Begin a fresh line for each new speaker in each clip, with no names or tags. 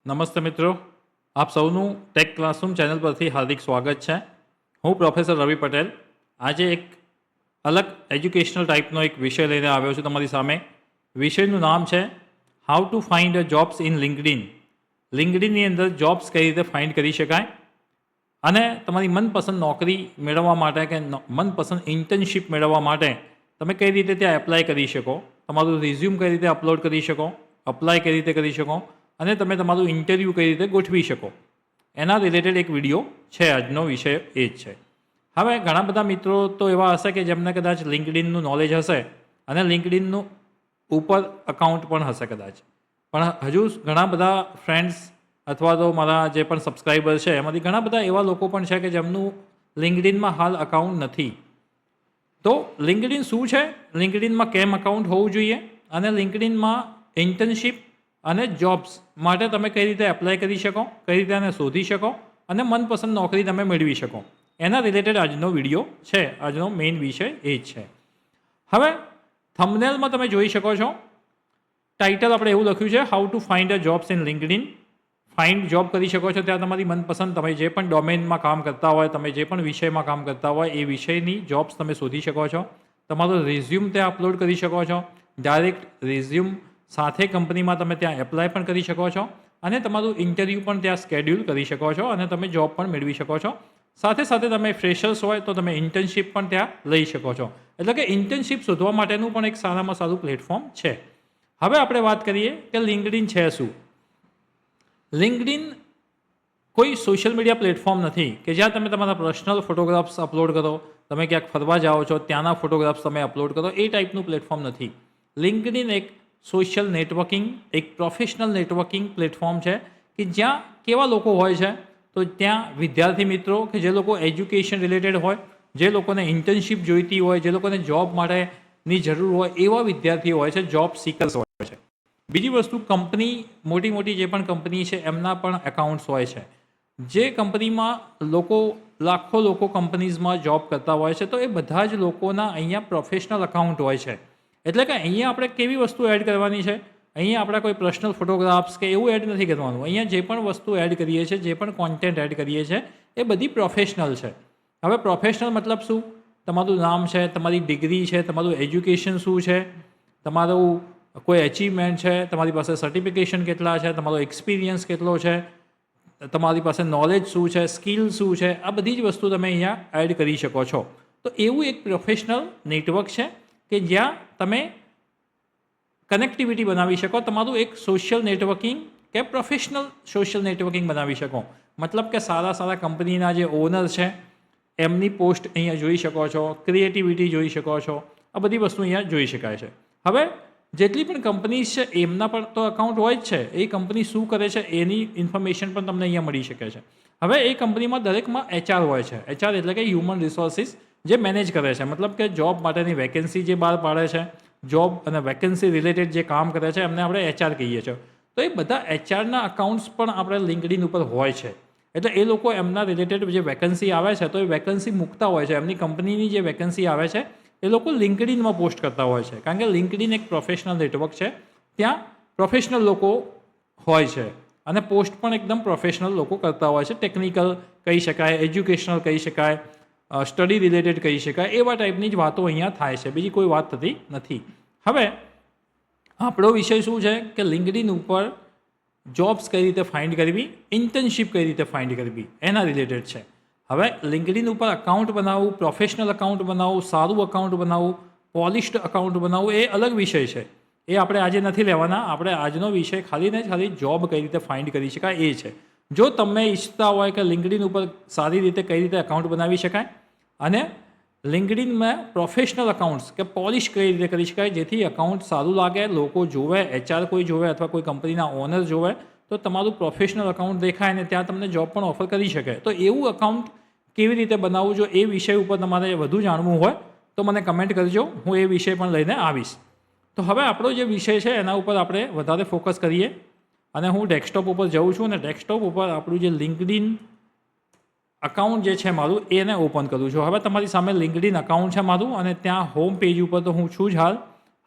નમસ્તે મિત્રો, આપ સૌનું ટેક ક્લાસરૂમ ચેનલ પરથી હાર્દિક સ્વાગત છે. હું પ્રોફેસર રવિ પટેલ આજે એક અલગ એજ્યુકેશનલ ટાઈપનો એક વિષય લઈને આવ્યો છું તમારી સામે. વિષયનું નામ છે how to find a jobs in LinkedIn. લિંક્ડઇનની અંદર જોબ્સ કઈ રીતે ફાઇન્ડ કરી શકાય અને તમારી મનપસંદ નોકરી મેળવવા માટે કે મનપસંદ ઇન્ટર્નશીપ મેળવવા માટે તમે કઈ રીતે ત્યાં એપ્લાય કરી શકો, તમારું રિઝ્યુમ કઈ રીતે અપલોડ કરી શકો, અપ્લાય કઈ રીતે કરી શકો અને તમે તમારું ઇન્ટરવ્યૂ કઈ રીતે ગોઠવી શકો, એના રિલેટેડ એક વિડીયો છે. આજનો વિષય એ જ છે. હવે ઘણા બધા મિત્રો તો એવા હશે કે જેમને કદાચ લિંક્ડઇનનું નોલેજ હશે અને લિંક્ડઇનનું ઉપર અકાઉન્ટ પણ હશે કદાચ, પણ હજુ ઘણા બધા ફ્રેન્ડ્સ અથવા તો મારા જે પણ સબસ્ક્રાઈબર છે એમાંથી ઘણા બધા એવા લોકો પણ છે કે જેમનું લિંક્ડઇનમાં હાલ અકાઉન્ટ નથી. તો લિંક્ડઇન શું છે, લિંક્ડઇનમાં કેમ અકાઉન્ટ હોવું જોઈએ અને લિંક્ડઇનમાં ઇન્ટર્નશીપ અને જોબ્સ માટે તમે કઈ રીતે એપ્લાય કરી શકો, કઈ રીતે એને શોધી શકો અને મનપસંદ નોકરી તમે મેળવી શકો, એના રિલેટેડ આજનો વિડીયો છે. આજનો મેઇન વિષય એ જ છે. હવે થંબનેલમાં તમે જોઈ શકો છો, ટાઇટલ આપણે એવું લખ્યું છે how to find a jobs in LinkedIn. Find job કરી શકો છો ત્યાં તમારી મનપસંદ તમે જે પણ ડોમેનમાં કામ કરતા હોય, તમે જે પણ વિષયમાં કામ કરતા હોય એ વિષયની જોબ્સ તમે શોધી શકો છો. તમારો રિઝ્યુમ ત્યાં અપલોડ કરી શકો છો. ડાયરેક્ટ રિઝ્યુમ સાથે કંપનીમાં તમે ત્યાં એપ્લાય પણ કરી શકો છો અને તમારું ઇન્ટરવ્યૂ પણ ત્યાં સ્કેડ્યુલ કરી શકો છો અને તમે જોબ પણ મેળવી શકો છો. સાથે સાથે તમે ફ્રેશર્સ હોય તો તમે ઇન્ટર્નશીપ પણ ત્યાં લઈ શકો છો. એટલે કે ઇન્ટર્નશીપ શોધવા માટેનું પણ એક સારામાં સારું પ્લેટફોર્મ છે. હવે આપણે વાત કરીએ કે લિંક્ડઇન છે શું. લિંક્ડઇન કોઈ સોશિયલ મીડિયા પ્લેટફોર્મ નથી કે જ્યાં તમે તમારા પર્સનલ ફોટોગ્રાફ્સ અપલોડ કરો, તમે ક્યાંક ફરવા જાઓ છો ત્યાંના ફોટોગ્રાફ્સ તમે અપલોડ કરો, એ ટાઈપનું પ્લેટફોર્મ નથી. લિંક્ડઇન એક સોશિયલ નેટવર્કિંગ, એક પ્રોફેશનલ નેટવર્કિંગ પ્લેટફોર્મ છે કે જ્યાં કેવા લોકો હોય છે, તો ત્યાં વિદ્યાર્થી મિત્રો કે જે લોકો એજ્યુકેશન રિલેટેડ હોય, જે લોકોને ઇન્ટર્નશીપ જોઈતી હોય, જે લોકોને જોબ માટેની જરૂર હોય એવા વિદ્યાર્થીઓ હોય છે, જોબ સિકર્સ હોય છે. બીજી વસ્તુ, કંપની મોટી મોટી જે પણ કંપની છે એમના પણ એકાઉન્ટ્સ હોય છે. જે કંપનીમાં લાખો લોકો કંપનીઝમાં જોબ કરતા હોય છે, તો એ બધા જ લોકોના અહીંયા પ્રોફેશનલ અકાઉન્ટ હોય છે. એટલે કે અહીંયા આપણે કેવી વસ્તુ એડ કરવાની છે, અહીંયા આપણે કોઈ પર્સનલ ફોટોગ્રાફ્સ કે એવું એડ નથી કરવાનું. અહીંયા જે પણ વસ્તુ એડ કરીએ છીએ, જે પણ કોન્ટેન્ટ એડ કરીએ છીએ એ બધી પ્રોફેશનલ છે. હવે પ્રોફેશનલ મતલબ શું? તમારું નામ છે, તમારી ડિગ્રી છે, તમારું એજ્યુકેશન શું છે, તમારું કોઈ અચીવમેન્ટ છે, તમારી પાસે સર્ટિફિકેશન કેટલા છે, તમારો એક્સપિરિયન્સ કેટલો છે, તમારી પાસે નોલેજ શું છે, સ્કિલ શું છે, આ બધી જ વસ્તુ તમે અહીંયા એડ કરી શકો છો. તો એવું એક પ્રોફેશનલ નેટવર્ક છે કે જ્યાં તમે કનેક્ટિવિટી બનાવી શકો, તમારું એક સોશિયલ નેટવર્કિંગ કે પ્રોફેશનલ સોશિયલ નેટવર્કિંગ બનાવી શકો. મતલબ કે સારા સારા કંપનીના જે ઓનર છે એમની પોસ્ટ અહીંયા જોઈ શકો છો, ક્રિએટિવિટી જોઈ શકો છો, આ બધી વસ્તુ અહીંયા જોઈ શકાય છે. હવે જેટલી પણ કંપનીઝ છે એમના પણ તો અકાઉન્ટ હોય જ છે. એ કંપની શું કરે છે એની ઇન્ફોર્મેશન પણ તમને અહીંયા મળી શકે છે. હવે એ કંપનીમાં દરેકમાં HR હોય છે. HR એટલે કે હ્યુમન રિસોર્સિસ, જે મેનેજ કરે છે. મતલબ કે જોબ માટેની વેકેન્સી જે બહાર પાડે છે, જોબ અને વેકેન્સી રિલેટેડ જે કામ કરે છે એમને આપણે HR કહીએ છીએ. તો એ બધા HRના અકાઉન્ટ્સ પણ આપણે લિંક્ડઇન ઉપર હોય છે. એટલે એ લોકો એમના રિલેટેડ જે વેકેન્સી આવે છે તો એ વેકેન્સી મૂકતા હોય છે. એમની કંપનીની જે વેકેન્સી આવે છે એ લોકો લિંક્ડઇનમાં પોસ્ટ કરતા હોય છે. કારણ કે લિંક્ડઇન એક પ્રોફેશનલ નેટવર્ક છે, ત્યાં પ્રોફેશનલ લોકો હોય છે અને પોસ્ટ પણ એકદમ પ્રોફેશનલ લોકો કરતા હોય છે. ટેકનિકલ કહી શકાય, એજ્યુકેશનલ કહી શકાય, સ્ટડી રિલેટેડ કહી શકાય, એવા ટાઈપની જ વાતો અહીંયા થાય છે. બીજી કોઈ વાત થતી નથી. હવે આપણો વિષય શું છે કે લિંક્ડઇન ઉપર જોબ્સ કઈ રીતે ફાઇન્ડ કરવી, ઇન્ટર્નશીપ કઈ રીતે ફાઇન્ડ કરવી, એના રિલેટેડ છે. હવે લિંક્ડઇન ઉપર અકાઉન્ટ બનાવવું, પ્રોફેશનલ અકાઉન્ટ બનાવવું, સારું અકાઉન્ટ બનાવવું, પોલિશ્ડ અકાઉન્ટ બનાવવું એ અલગ વિષય છે. એ આપણે આજે નથી લેવાના. આપણે આજનો વિષય ખાલી ને ખાલી જોબ કઈ રીતે ફાઇન્ડ કરી શકાય એ છે. જો તમે ઈચ્છતા હોય કે લિંક્ડઇન ઉપર સારી રીતે કઈ રીતે અકાઉન્ટ બનાવી શકાય અને લિંક્ડઇનમાં પ્રોફેશનલ અકાઉન્ટ્સ કે પોલિશ કઈ રીતે કરી શકાય જેથી અકાઉન્ટ સારું લાગે, લોકો જોવે, HR કોઈ જોવે અથવા કોઈ કંપનીના ઓનર જોવે તો તમારું પ્રોફેશનલ અકાઉન્ટ દેખાય અને ત્યાં તમને જોબ પણ ઓફર કરી શકે. તો એવું અકાઉન્ટ કેવી રીતે બનાવવું, જો એ વિષય ઉપર તમારે વધુ જાણવું હોય તો મને કમેન્ટ કરજો, હું એ વિષય પણ લઈને આવીશ. તો હવે આપણો જે વિષય છે એના ઉપર આપણે વધારે ફોકસ કરીએ અને હું ડેસ્કટોપ ઉપર જઉં છું અને ડેસ્કટોપ ઉપર આપણું જે લિંક્ડઇન અકાઉન્ટ જે છે મારું એને ઓપન કરું છું. હવે તમારી સામે લિંક્ડઇન અકાઉન્ટ છે મારું અને ત્યાં હોમ પેજ ઉપર તો હું છું જ હાલ.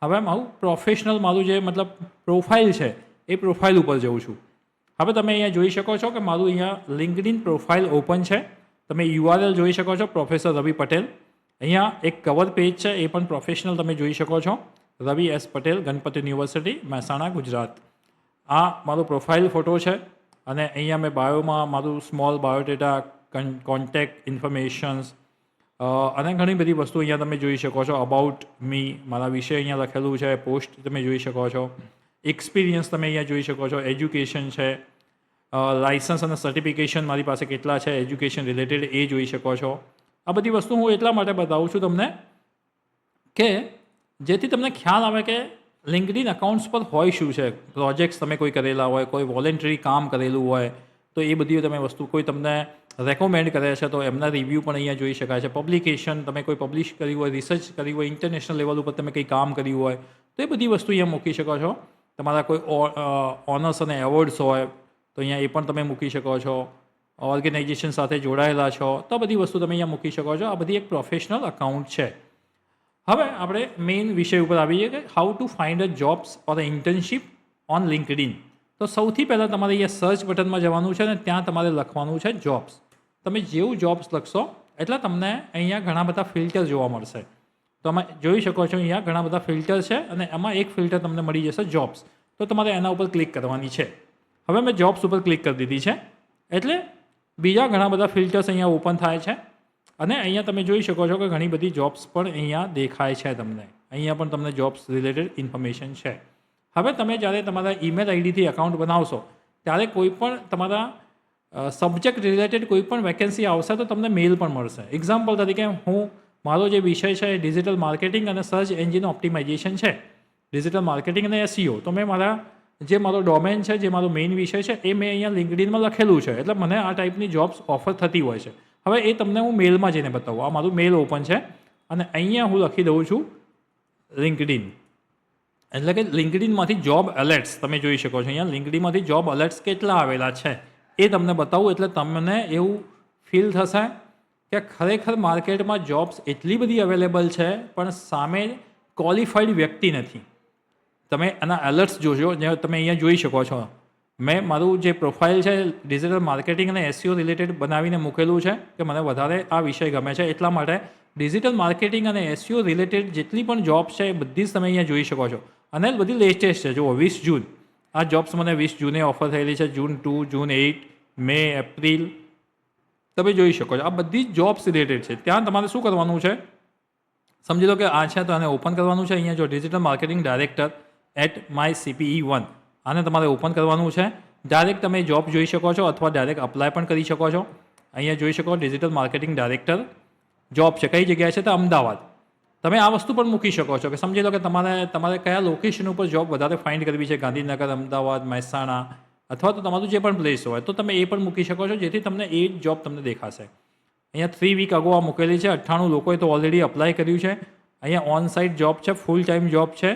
હવે મારું પ્રોફેશનલ મારું જે મતલબ પ્રોફાઇલ છે એ પ્રોફાઇલ ઉપર જઉં છું. હવે તમે અહીંયા જોઈ શકો છો કે મારું અહીંયા લિંક્ડઇન પ્રોફાઇલ ઓપન છે. તમે URL જોઈ શકો છો, પ્રોફેસર રવિ પટેલ. અહીંયા એક કવર પેજ છે, એ પણ પ્રોફેશનલ તમે જોઈ શકો છો. રવિ એસ પટેલ, ગણપત યુનિવર્સિટી, મહેસાણા, ગુજરાત. આ મારો પ્રોફાઇલ ફોટો છે અને અહીંયા મેં બાયોમાં મારું સ્મોલ બાયોડેટા, કોન્ટેક્ટ ઇન્ફોર્મેશન્સ અને ઘણી બધી વસ્તુ અહીંયા તમે જોઈ શકો છો. અબાઉટ મી, મારા વિશે અહીંયા લખેલું છે. પોસ્ટ તમે જોઈ શકો છો. એક્સપિરિયન્સ તમે અહીંયા જોઈ શકો છો. એજ્યુકેશન છે, લાઇસન્સ અને સર્ટિફિકેશન મારી પાસે કેટલા છે એજ્યુકેશન રિલેટેડ એ જોઈ શકો છો. આ બધી વસ્તુ હું એટલા માટે બતાવું છું તમને કે જેથી તમને ખ્યાલ આવે કે લિંક્ડઇન અકાઉન્ટ્સ પર હોય શું છે. પ્રોજેક્ટ્સ તમે કોઈ કરેલા હોય, કોઈ વોલેન્ટરી કામ કરેલું હોય તો એ બધી તમે વસ્તુ, કોઈ તમને રેકમેન્ડ કરે છે તો એમના રિવ્યૂ પણ અહીંયા જોઈ શકાય છે. પબ્લિકેશન, તમે કોઈ પબ્લિશ કર્યું હોય, રિસર્ચ કર્યું હોય, ઇન્ટરનેશનલ લેવલ ઉપર તમે કંઈ કામ કર્યું હોય તો એ બધી વસ્તુ અહીંયા મૂકી શકો છો. તમારા કોઈ ઓનર્સ અને એવોર્ડ્સ હોય તો અહીંયા એ પણ તમે મૂકી શકો છો. ઓર્ગેનાઇઝેશન સાથે જોડાયેલા છો તો બધી વસ્તુ તમે અહીંયા મૂકી શકો છો. આ બધી એક પ્રોફેશનલ અકાઉન્ટ છે. હવે આપણે મેઇન વિષય ઉપર આવીએ કે how to find a jobs or a internship on LinkedIn. તો સૌથી પહેલાં તમારે અહીંયા સર્ચ બટનમાં જવાનું છે અને ત્યાં તમારે લખવાનું છે જોબ્સ. તમે જેવું જોબ્સ લખશો એટલે તમને અહીંયા ઘણા બધા ફિલ્ટર જોવા મળશે. તમે જોઈ શકો છો અહીંયા ઘણા બધા ફિલ્ટર છે અને એમાં એક ફિલ્ટર તમને મળી જશે જોબ્સ. તો તમારે એના ઉપર ક્લિક કરવાની છે. હવે મેં જોબ્સ ઉપર ક્લિક કરી દીધી છે એટલે બીજા ઘણા બધા ફિલ્ટર્સ અહીંયા ઓપન થાય છે અને અહીંયા તમે જોઈ શકો છો કે ઘણી બધી જોબ્સ પણ અહીંયા દેખાય છે તમને. અહીંયા પણ તમને જોબ્સ રિલેટેડ ઇન્ફોર્મેશન છે. હવે તમે જ્યારે તમારા ઈમેલ આઈડીથી એકાઉન્ટ બનાવશો ત્યારે કોઈ પણ તમારા સબ્જેક્ટ રિલેટેડ કોઈ પણ વેકેન્સી આવશે તો તમને મેલ પણ મળશે. એક્ઝામ્પલ તરીકે મારો જે વિષય છે એ ડિજિટલ માર્કેટિંગ અને સર્ચ એન્જિન ઓપ્ટિમાઇઝેશન છે, ડિજિટલ માર્કેટિંગ અને SEO. તો મેં મારો ડોમેન છે, જે મારો મેઇન વિષય છે એ મેં અહીંયા લિંક્ડઇનમાં લખેલું છે એટલે મને આ ટાઈપની જોબ્સ ઓફર થતી હોય છે. હવે એ તમને હું મેલમાં જઈને બતાવું. આ મારું મેલ ઓપન છે અને અહીંયા હું લખી દઉં છું લિંક્ડઇન. એટલે કે લિંક્ડઇનમાંથી જોબ એલર્ટ્સ તમે જોઈ શકો છો. અહીંયા લિંક્ડઇનમાંથી જોબ એલર્ટ્સ કેટલા આવેલા છે એ તમને બતાવું એટલે તમને એવું ફીલ થશે કે ખરેખર માર્કેટમાં જોબ્સ એટલી બધી અવેલેબલ છે પણ સામે ક્વોલિફાઈડ વ્યક્તિ નથી. તમે એના એલર્ટ્સ જોજો, જે તમે અહીંયા જોઈ શકો છો. મેં મારું જે પ્રોફાઇલ છે ડિજિટલ માર્કેટિંગ અને SEO રિલેટેડ બનાવીને મૂકેલું છે કે મને વધારે આ વિષય ગમે છે એટલા માટે ડિજિટલ માર્કેટિંગ અને SEO રિલેટેડ જેટલી પણ જોબ્સ છે એ બધી જ તમે અહીંયા જોઈ શકો છો. અને બધી લેટેસ્ટ છે. જુઓ 20 જૂન આ જોબ્સ મને 20 જૂને ઓફર થયેલી છે. જૂન 2, જૂન 8, મે, એપ્રિલ તમે જોઈ શકો છો. આ બધી જ જોબ્સ રિલેટેડ છે. ત્યાં તમારે શું કરવાનું છે સમજી લો કે આ છે તો આને ઓપન કરવાનું છે. અહીંયા જો ડિજિટલ માર્કેટિંગ ડાયરેક્ટર @myCPE1 આને તમારે ઓપન કરવાનું છે. ડાયરેક્ટ તમે જોબ જોઈ શકો છો અથવા ડાયરેક્ટ અપ્લાય પણ કરી શકો છો. અહીંયા જોઈ શકો ડિજિટલ માર્કેટિંગ ડાયરેક્ટર જોબ છે. કઈ જગ્યાએ છે તો અમદાવાદ. તમે આ વસ્તુ પણ મૂકી શકો છો કે સમજી લો કે તમારે કયા લોકેશન ઉપર જોબ વધારે ફાઇન્ડ કરવી છે, ગાંધીનગર, અમદાવાદ, મહેસાણા અથવા તો તમારું જે પણ પ્લેસ હોય તો તમે એ પણ મૂકી શકો છો જેથી તમને એ જ જોબ તમને દેખાશે. અહીંયા 3 વીક અગો આ મૂકેલી છે. 98 લોકોએ તો ઓલરેડી અપ્લાય કર્યું છે. અહીંયા ઓન સાઇટ જોબ છે, ફૂલ ટાઈમ જોબ છે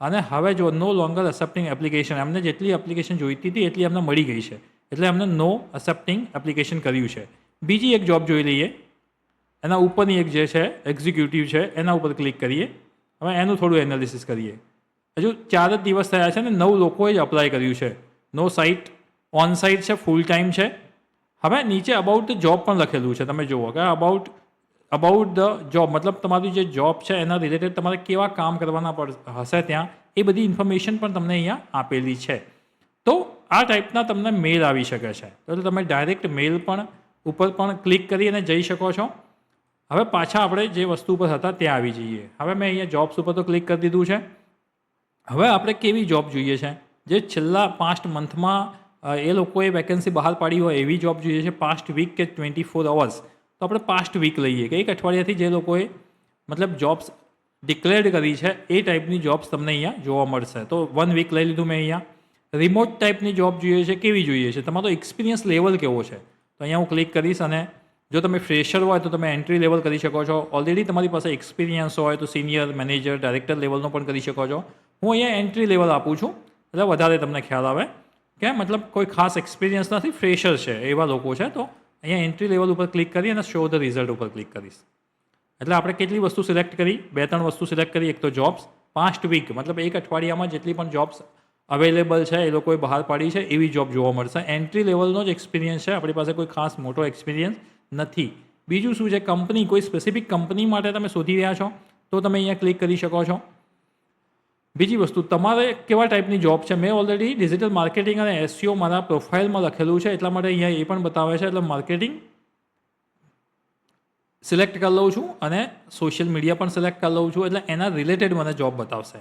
અને હવે જો નો લોંગર એક્સેપ્ટિંગ એપ્લિકેશન, એમને જેટલી એપ્લિકેશન જોઈતી હતી એટલી એમને મળી ગઈ છે એટલે એમને નો એક્સેપ્ટિંગ એપ્લિકેશન કર્યું છે. બીજી એક જોબ જોઈ લઈએ. એના ઉપરની એક જે છે એક્ઝિક્યુટિવ છે એના ઉપર ક્લિક કરીએ. હવે એનું થોડું એનાલિસિસ કરીએ. હજુ 4 જ દિવસ થયા છે ને 9 લોકોએ જ અપ્લાય કર્યું છે. નો સાઇટ, ઓન સાઇટ છે, ફૂલ ટાઈમ છે. હવે નીચે અબાઉટ ધ જોબ પણ લખેલું છે. તમે જુઓ કે અબાઉટ ધ જોબ મતલબ તમારી જે જોબ છે એના રિલેટેડ તમારે કેવા કામ કરવાના હશે ત્યાં એ બધી ઇન્ફોર્મેશન પણ તમને અહીંયા આપેલી છે. તો આ ટાઈપના તમને મેલ આવી શકે છે. તો તમે ડાયરેક્ટ મેલ પણ ઉપર પણ ક્લિક કરી અને જઈ શકો છો. હવે પાછા આપણે જે વસ્તુ ઉપર હતા ત્યાં આવી જઈએ. હવે મેં અહીંયા જોબ્સ ઉપર તો ક્લિક કરી દીધું છે. હવે આપણે કેવી જોબ જોઈએ છે જે છેલ્લા 5 મંથમાં એ લોકોએ વેકેન્સી બહાર પાડી હોય એવી જોબ જોઈએ છે. પાસ્ટ વીક કે 24 અવર્સ. તો આપણે પાસ્ટ વીક લઈએ કે એક અઠવાડિયાથી જે લોકોએ મતલબ જોબ્સ ડિક્લેર્ડ કરી છે એ ટાઈપની જોબ્સ તમને અહીંયા જોવા મળશે. તો 1 વીક લઈ લીધું મેં અહીંયા. રિમોટ ટાઈપની જોબ જોઈએ છે. કેવી જોઈએ છે, તમારો એક્સપિરિયન્સ લેવલ કેવો છે. તો અહીંયા હું ક્લિક કરીશ અને જો તમે ફ્રેશર હોય તો તમે એન્ટ્રી લેવલ કરી શકો છો. ઓલરેડી તમારી પાસે એક્સપિરિયન્સ હોય તો સિનિયર, મેનેજર, ડાયરેક્ટર લેવલનો પણ કરી શકો છો. હું અહીંયા એન્ટ્રી લેવલ આપું છું એટલે વધારે તમને ખ્યાલ આવે કે મતલબ કોઈ ખાસ એક્સપિરિયન્સ નથી, ફ્રેશર છે એવા લોકો છે. તો અહીંયા એન્ટ્રી લેવલ ઉપર ક્લિક કરી અને શો ધ રિઝલ્ટ ઉપર ક્લિક કરીશ. એટલે આપણે કેટલી વસ્તુ સિલેક્ટ કરી? 2-3 વસ્તુ સિલેક્ટ કરી. એક તો જોબ્સ, પાસ્ટ વીક મતલબ એક અઠવાડિયામાં જેટલી પણ જોબ્સ અવેલેબલ છે, એ લોકોએ બહાર પાડી છે એવી જોબ જોવા મળશે. એન્ટ્રી લેવલનો જ એક્સપિરિયન્સ છે, આપણી પાસે કોઈ ખાસ મોટો એક્સપિરિયન્સ નથી. બીજું શું છે, કંપની, કોઈ સ્પેસિફિક કંપની માટે તમે શોધી રહ્યા છો તો તમે અહીંયા ક્લિક કરી શકો છો. બીજી વસ્તુ, તમારે કેવા ટાઈપની જોબ છે. મેં ઓલરેડી ડિજિટલ માર્કેટિંગ અને એસઈઓ મારા પ્રોફાઇલમાં લખેલું છે, એટલા માટે અહીંયા એ પણ બતાવે છે. એટલે માર્કેટિંગ સિલેક્ટ કરી લઉં છું અને સોશિયલ મીડિયા પણ સિલેક્ટ કરી લઉં છું, એટલે એના રિલેટેડ મને જોબ બતાવશે.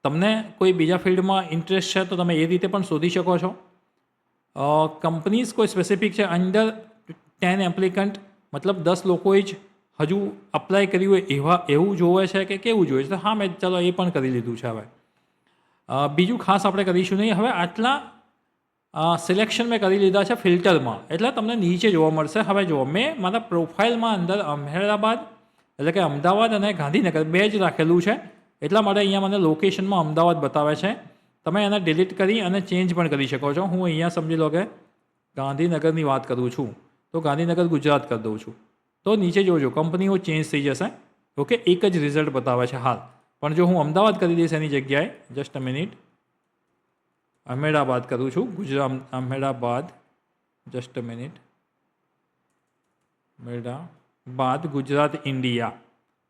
તમને કોઈ બીજા ફિલ્ડમાં ઇન્ટરેસ્ટ છે તો તમે એ રીતે પણ શોધી શકો છો. કંપનીઝ કોઈ સ્પેસિફિક છે, અંડર 10 એપ્લિકન્ટ, મતલબ 10 લોકોએ જ હજુ અપ્લાય કર્યું હોય એવું જોવે છે કે કેવું જોઈએ છે. હા, મેં ચાલો એ પણ કરી લીધું છે. હવે બીજું ખાસ આપણે કરીશું નહીં. હવે આટલા સિલેક્શન મેં કરી લીધા છે ફિલ્ટરમાં, એટલે તમને નીચે જોવા મળશે. હવે જુઓ, મેં મારા પ્રોફાઇલમાં અંદર અમદાવાદ, એટલે કે અમદાવાદ અને ગાંધીનગર બે જ રાખેલું છે, એટલા માટે અહીંયા મને લોકેશનમાં અમદાવાદ બતાવે છે. તમે એને ડિલીટ કરી અને ચેન્જ પણ કરી શકો છો. હું અહીંયા સમજી લો કે ગાંધીનગરની વાત કરું છું તો ગાંધીનગર ગુજરાત કરી દઉં છું, તો નીચે જોજો કંપનીઓ ચેન્જ થઈ જશે. ઓકે, એક જ રિઝલ્ટ બતાવે છે હાલ. પણ જો હું અમદાવાદ કરી દઈશ એની જગ્યાએ, જસ્ટ અ મિનિટ, અહેમદાબાદ કરું છું, Gujarat Ahmedabad, just a minute, Ahmedabad Gujarat India,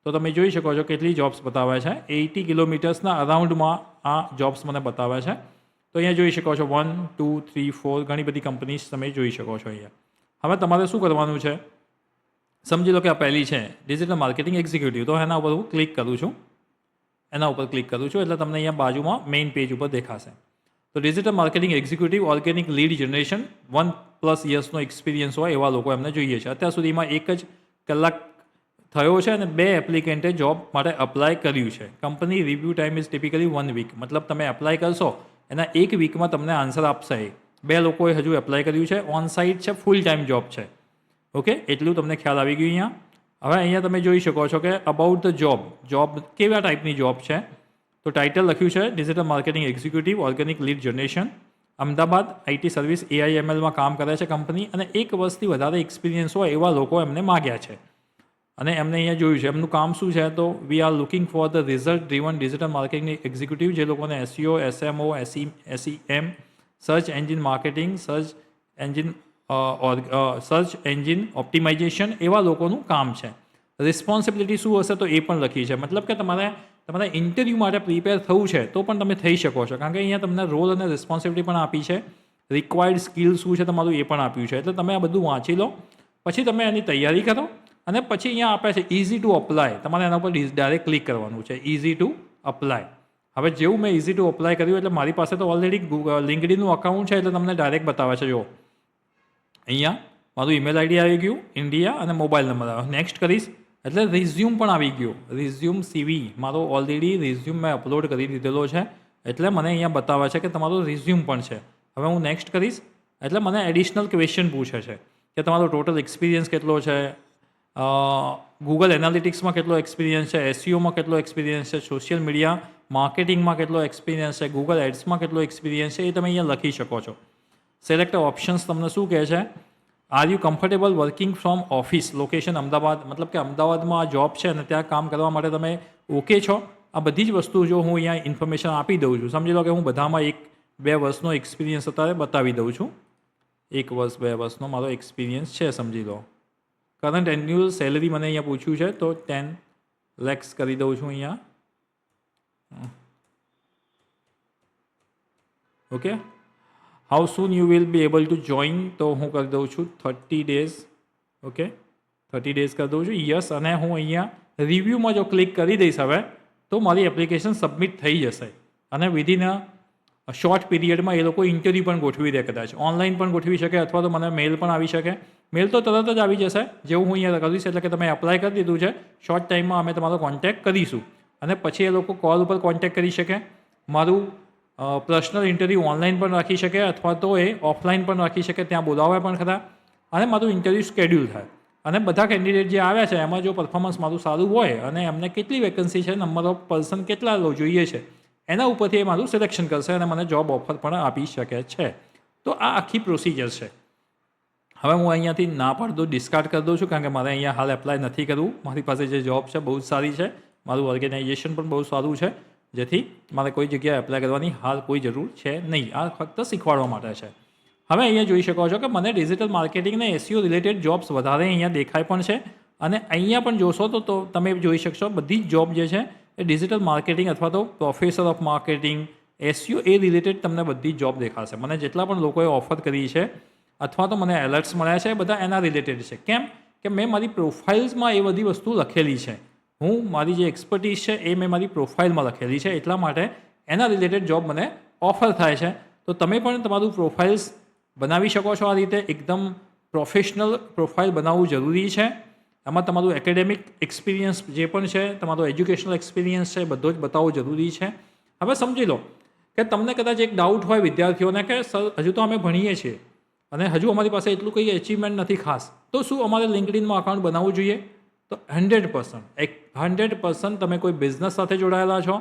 તો તમે જોઈ શકો છો કેટલી જોબ્સ બતાવે છે. 80 કિલોમીટર્સના અરાઉન્ડમાં આ જોબ્સ મને બતાવે છે. તો અહીંયા જોઈ શકો છો 1, 2, 3, 4 ઘણી બધી કંપનીઝ તમે જોઈ શકો છો અહીંયા. હવે તમારે શું કરવાનું છે, સમજી લો કે આ પહેલી છે ડિજિટલ માર્કેટિંગ એક્ઝિક્યુટિવ, તો એના ઉપર હું ક્લિક કરું છું. એટલે તમને અહીંયા બાજુમાં મેઇન પેજ ઉપર દેખાશે. તો digital marketing executive, organic lead generation, 1+ યર્સનો એક્સપિરિયન્સ હોય એવા લોકો એમને જોઈએ છે. અત્યાર સુધીમાં 1 જ કલાક થયો છે અને 2 એપ્લિકેન્ટે જોબ માટે અપ્લાય કર્યું છે. Company review time is typically 1 week, મતલબ તમે એપ્લાય કરશો એના 1 વીકમાં તમને આન્સર આપશે. 2 લોકોએ હજુ એપ્લાય કર્યું છે, ઓન સાઇટ છે, ફૂલ ટાઈમ જોબ છે. ઓકે, એટલું તમને ખ્યાલ આવી ગયું અહીંયા. હવે અહીંયા તમે જોઈ શકો છો કે અબાઉટ ધ જોબ કેવા ટાઈપની જોબ છે. તો ટાઇટલ લખ્યું છે digital marketing executive, organic lead generation, Ahmedabad, IT service, AIMLમાં કામ કરે છે કંપની, અને 1 વર્ષથી વધારે એક્સપિરિયન્સ હોય એવા લોકો એમને માગ્યા છે. અને એમને અહીંયા જોયું છે એમનું કામ શું છે, તો we are looking for the result driven digital marketing executive, જે લોકોને SEO, SMO, SEM, search engine marketing, search engine optimisation, એવા લોકોનું કામ છે. રિસ્પોન્સિબિલિટી શું હશે તો એ પણ લખી છે. મતલબ કે તમારે ઇન્ટરવ્યૂ માટે પ્રિપેર થવું છે તો પણ તમે થઈ શકો છો, કારણ કે અહીંયા તમને રોલ અને રિસ્પોન્સિબિલિટી પણ આપી છે. રિક્વાયર્ડ સ્કિલ શું છે તમારું એ પણ આપ્યું છે. એટલે તમે આ બધું વાંચી લો, પછી તમે એની તૈયારી કરો અને પછી અહીંયા આપે છે ઇઝી ટુ અપ્લાય, તમારે એના ઉપર ડાયરેક્ટ ક્લિક કરવાનું છે, ઇઝી ટુ અપ્લાય. હવે જેવું મેં ઇઝી ટુ અપ્લાય કર્યું એટલે મારી પાસે તો ઓલરેડી લિંક્ડઇનનું અકાઉન્ટ છે, એટલે તમને ડાયરેક્ટ બતાવે છે. જો અહીંયા મારું ઈમેલ આઈડી આવી ગયું, ઇન્ડિયા, અને મોબાઈલ નંબર આવે. નેક્સ્ટ કરીશ એટલે રિઝ્યુમ પણ આવી ગયો. રિઝ્યુમ CV મારો ઓલરેડી રિઝ્યુમ મેં અપલોડ કરી દીધેલો છે, એટલે મને અહીંયા બતાવે છે કે તમારો રિઝ્યુમ પણ છે. હવે હું નેક્સ્ટ કરીશ એટલે મને એડિશનલ ક્વેશ્ચન પૂછે છે કે તમારો ટોટલ એક્સપિરિયન્સ કેટલો છે, ગૂગલ એનાલિટિક્સમાં કેટલો એક્સપિરિયન્સ છે, SEOમાં કેટલો એક્સપિરિયન્સ છે, સોશિયલ મીડિયા માર્કેટિંગમાં કેટલો એક્સપિરિયન્સ છે, ગૂગલ એડ્સમાં કેટલો એક્સપિરિયન્સ છે, એ તમે અહીંયા લખી શકો છો. સિલેક્ટ ઓપ્શન્સ તમને શું કહે છે, are you comfortable working from office, location Ahmedabad, મતલબ કે અમદાવાદમાં આ જોબ છે અને ત્યાં કામ કરવા માટે તમે ઓકે છો. આ બધી જ વસ્તુ જો હું અહીંયા ઇન્ફોર્મેશન આપી દઉં છું, સમજી લો કે હું બધામાં 1-2 વર્ષનો એક્સપિરિયન્સ અત્યારે બતાવી દઉં છું. 1 વર્ષ 2 વર્ષનો મારો એક્સપિરિયન્સ છે સમજી લો. કરંટ એન્યુઅલ સેલરી મને અહીંયા પૂછ્યું છે તો 10 lakhs કરી દઉં છું અહીંયા. Okay, how soon you will be able to join, તો હું કરી દઉં છું 30 days. ઓકે, 30 days કરી દઉં છું, યસ. અને હું અહીંયા રિવ્યૂમાં જો ક્લિક કરી દઈશ હવે તો મારી એપ્લિકેશન સબમિટ થઈ જશે અને વિધિન અ શોર્ટ પીરિયડમાં એ લોકો ઇન્ટરવ્યૂ પણ ગોઠવી દે, કદાચ ઓનલાઈન પણ ગોઠવી શકે અથવા તો મને મેલ પણ આવી શકે. મેલ તો તરત જ આવી જશે જેવું હું અહીંયા કરીશ, એટલે કે તમે એપ્લાય કરી દીધું છે, શોર્ટ ટાઈમમાં અમે તમારો કોન્ટેક્ટ કરીશું. અને પછી એ લોકો કોલ ઉપર કોન્ટેક્ટ કરી શકે, મારું પર્સનલ ઇન્ટરવ્યૂ ઓનલાઈન પણ રાખી શકે અથવા તો એ ઓફલાઈન પણ રાખી શકે, ત્યાં બોલાવે પણ ખરા, અને મારું ઇન્ટરવ્યૂ શેડ્યુલ થાય. અને બધા કેન્ડિડેટ જે આવ્યા છે એમાં જો પરફોર્મન્સ મારું સારું હોય અને એમને કેટલી વેકન્સી છે, નંબર ઓફ પર્સન કેટલા જોઈએ છે, એના ઉપરથી એ મારું સિલેક્શન કરશે અને મને જોબ ઓફર પણ આપી શકે છે. તો આ આખી પ્રોસિજર છે. હવે હું અહીંયાથી ના પાડું, ડિસ્કાર્ડ કરી દઉં છું, કારણ કે મારે અહીંયા હાલ એપ્લાય નથી કરવું. મારી પાસે જે જોબ છે બહુ જ સારી છે, મારું ઓર્ગેનાઇઝેશન પણ બહુ સારું છે, જેથી મારે કોઈ જગ્યાએ એપ્લાય કરવાની હાલ કોઈ જરૂર છે નહીં. આ ફક્ત શીખવાડવા માટે છે. હવે અહીંયા જોઈ શકો છો કે મને ડિજિટલ માર્કેટિંગ અને એસઈઓ રિલેટેડ જોબ્સ વધારે અહીંયા દેખાય પણ છે. અને અહીંયા પણ જોશો તો તમે જોઈ શકશો બધી જ જોબ જે છે એ ડિજિટલ માર્કેટિંગ અથવા તો professor of marketing, SEO A related તમને બધી જ જોબ દેખાશે. મને જેટલા પણ લોકોએ ઓફર કરી છે અથવા તો મને એલર્ટ્સ મળ્યા છે એ બધા એના રિલેટેડ છે. કેમ કે મેં મારી પ્રોફાઇલ્સમાં એ બધી વસ્તુ લખેલી છે. મારી જે એક્સપર્ટીઝ છે એ મેં મારી પ્રોફાઇલમાં લખેલી છે. એટલા માટે એના રિલેટેડ જોબ મને ઓફર થાય છે. તો તમે પણ તમારું પ્રોફાઇલ્સ બનાવી શકો છો આ રીતે. એકદમ પ્રોફેશનલ પ્રોફાઇલ બનાવવું જરૂરી છે. એમાં તમારું એકેડેમિક એક્સપિરિયન્સ જે પણ છે, તમારો એજ્યુકેશનલ એક્સપિરિયન્સ છે, બધો જ બતાવવો જરૂરી છે. હવે સમજી લો કે તમને કદાચ એક ડાઉટ હોય વિદ્યાર્થીઓને કે સર હજુ તો અમે ભણીએ છીએ અને હજુ અમારી પાસે એટલું કંઈ અચીવમેન્ટ નથી ખાસ, તો શું અમારે લિંક્ડઇનમાં અકાઉન્ટ બનાવવું જોઈએ? તો 100% તમે કોઈ બિઝનેસ સાથે જોડાયેલા છો,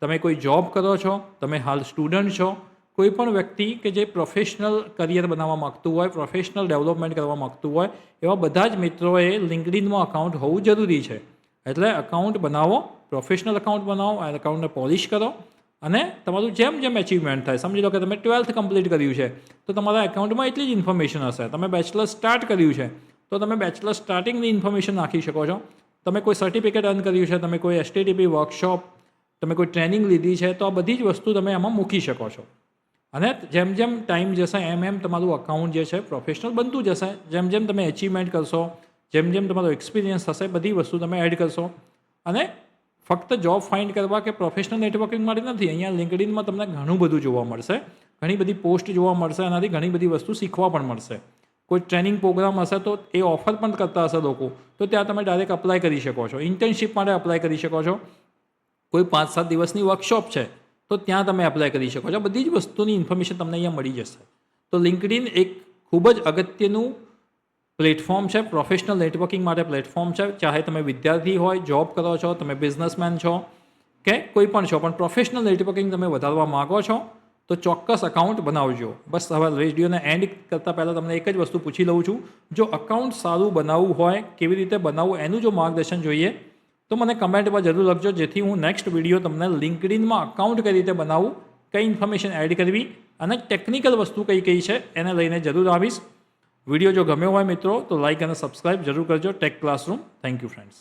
તમે કોઈ જોબ કરો છો, તમે હાલ સ્ટુડન્ટ છો, કોઈ પણ વ્યક્તિ કે જે પ્રોફેશનલ કરિયર બનાવવા માગતું હોય, પ્રોફેશનલ ડેવલપમેન્ટ કરવા માગતું હોય, એવા બધા જ મિત્રોએ લિંક્ડઇનમાં અકાઉન્ટ હોવું જરૂરી છે. એટલે અકાઉન્ટ બનાવો, પ્રોફેશનલ અકાઉન્ટ બનાવો, આ અકાઉન્ટને પોલિશ કરો અને તમારું જેમ જેમ અચીવમેન્ટ થાય, સમજી લો કે તમે 12th કમ્પ્લીટ કર્યું છે તો તમારા એકાઉન્ટમાં એટલી જ ઇન્ફોર્મેશન હશે. તમે બેચલર સ્ટાર્ટ કર્યું છે તો તમે બેચલર સ્ટાર્ટિંગની ઇન્ફોર્મેશન નાખી શકો છો. તમે કોઈ સર્ટિફિકેટ અર્ન કર્યું છે, તમે કોઈ STTP વર્કશોપ, તમે કોઈ ટ્રેનિંગ લીધી છે, તો આ બધી જ વસ્તુ તમે એમાં મૂકી શકો છો. અને જેમ જેમ ટાઈમ જશે એમ તમારું અકાઉન્ટ જે છે પ્રોફેશનલ બનતું જશે. જેમ જેમ તમે અચીવમેન્ટ કરશો, જેમ જેમ તમારો એક્સપિરિયન્સ થશે, બધી વસ્તુ તમે એડ કરશો. અને ફક્ત જોબ ફાઇન્ડ કરવા કે પ્રોફેશનલ નેટવર્કિંગ માટે નથી. અહીંયા લિંક્ડઇનમાં તમને ઘણું બધું જોવા મળશે, ઘણી બધી પોસ્ટ જોવા મળશે, એનાથી ઘણી બધી વસ્તુ શીખવા પણ મળશે. કોઈ ટ્રેનિંગ પ્રોગ્રામ હશે તો એ ઓફર પણ કરતા હશે લોકો, તો ત્યાં તમે ડાયરેક્ટ અપ્લાય કરી શકો છો. ઇન્ટર્નશિપ માટે અપ્લાય કરી શકો છો. કોઈ 5-7 દિવસની વર્કશોપ છે તો ત્યાં તમે એપ્લાય કરી શકો છો. બધી જ વસ્તુની ઇન્ફોર્મેશન તમને અહીંયા મળી જશે. તો લિંક્ડઇન એક ખૂબ જ અગત્યનું પ્લેટફોર્મ છે, પ્રોફેશનલ નેટવર્કિંગ માટે પ્લેટફોર્મ છે. ચાહે તમે વિદ્યાર્થી હોય, જોબ કરો છો, તમે બિઝનેસમેન છો કે કોઈ પણ છો, પણ પ્રોફેશનલ નેટવર્કિંગ તમે વધારવા માગો છો તો ચોક્કસ અકાઉન્ટ બનાવજો. બસ હવે વિડીયોને એન્ડ કરતાં પહેલાં તમને એક જ વસ્તુ પૂછી લઉં છું. જો અકાઉન્ટ સારું બનાવવું હોય, કેવી રીતે બનાવવું એનું જો માર્ગદર્શન જોઈએ તો મને કમેન્ટમાં જરૂર લખજો, જેથી હું નેક્સ્ટ વિડીયો તમને લિંક્ડઇનમાં અકાઉન્ટ કઈ રીતે બનાવવું, કઈ ઇન્ફોર્મેશન એડ કરવી અને ટેકનિકલ વસ્તુ કઈ છે એને લઈને જરૂર આવીશ. વિડીયો જો ગમ્યો હોય મિત્રો તો લાઇક અને સબસ્ક્રાઇબ જરૂર કરજો. Tech classroom. Thank you friends.